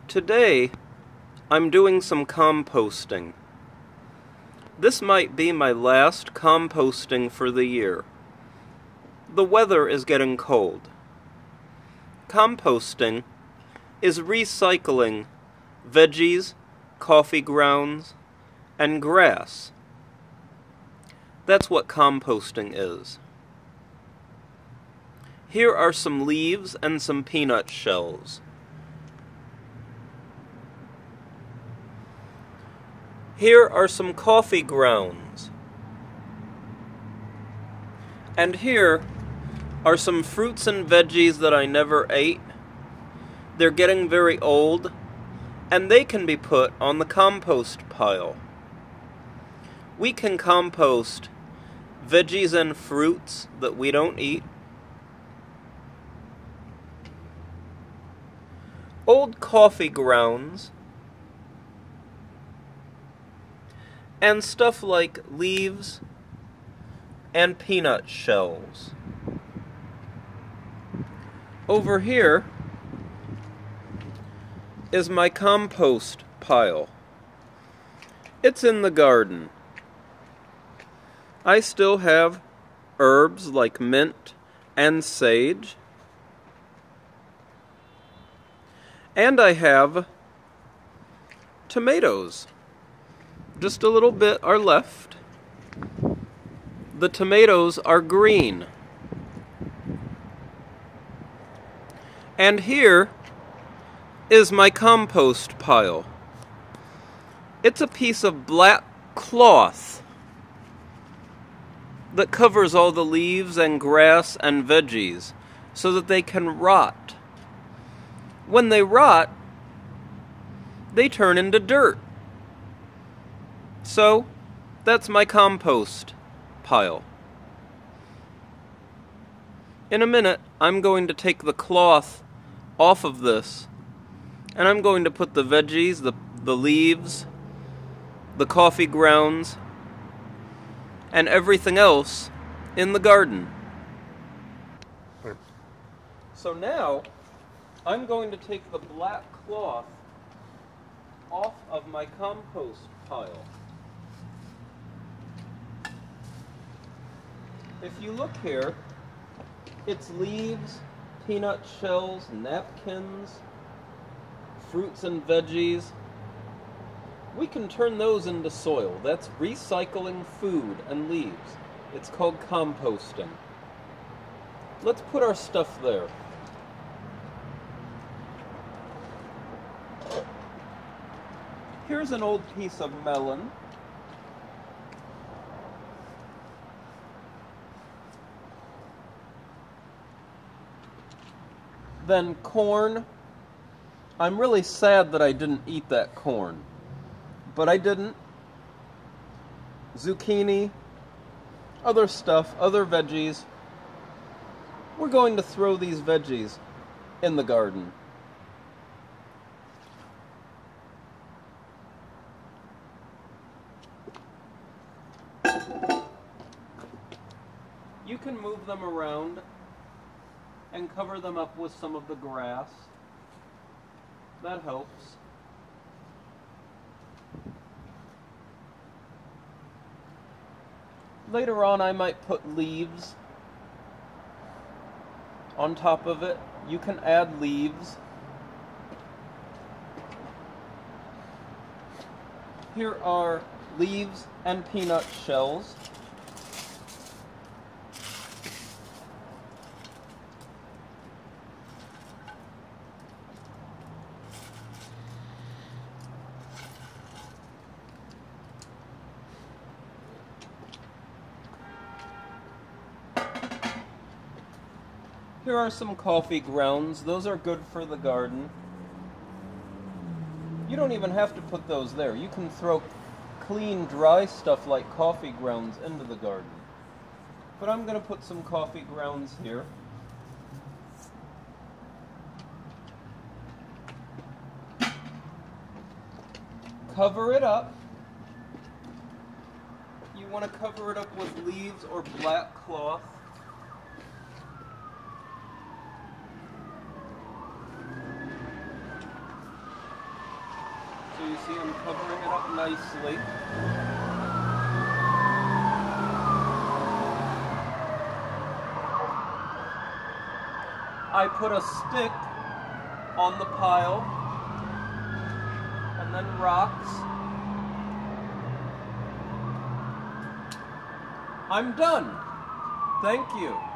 Today, I'm doing some composting. This might be my last composting for the year. The weather is getting cold. Composting is recycling veggies, coffee grounds, and grass. That's what composting is. Here are some leaves and some peanut shells. Here are some coffee grounds. And here are some fruits and veggies that I never ate. They're getting very old, and they can be put on the compost pile. We can compost veggies and fruits that we don't eat, old coffee grounds, and stuff like leaves and peanut shells. Over here is my compost pile. It's in the garden. I still have herbs like mint and sage. And I have tomatoes. Just a little bit are left. The tomatoes are green. And here is my compost pile. It's a piece of black cloth that covers all the leaves and grass and veggies so that they can rot. When they rot, they turn into dirt. So, that's my compost pile. In a minute, I'm going to take the cloth off of this, and I'm going to put the veggies, the leaves, the coffee grounds, and everything else in the garden. So now, I'm going to take the black cloth off of my compost pile. If you look here, it's leaves, peanut shells, napkins, fruits and veggies. We can turn those into soil. That's recycling food and leaves. It's called composting. Let's put our stuff there. Here's an old piece of melon. Then corn. I'm really sad that I didn't eat that corn, but I didn't. Zucchini, other stuff, other veggies. We're going to throw these veggies in the garden. You can move them around and cover them up with some of the grass. That helps. Later on, I might put leaves on top of it. You can add leaves. Here are leaves and peanut shells. Here are some coffee grounds. Those are good for the garden. You don't even have to put those there. You can throw clean, dry stuff like coffee grounds into the garden. But I'm going to put some coffee grounds here. Cover it up. You want to cover it up with leaves or black cloth. So you see I'm covering it up nicely. I put a stick on the pile, and then rocks. I'm done. Thank you.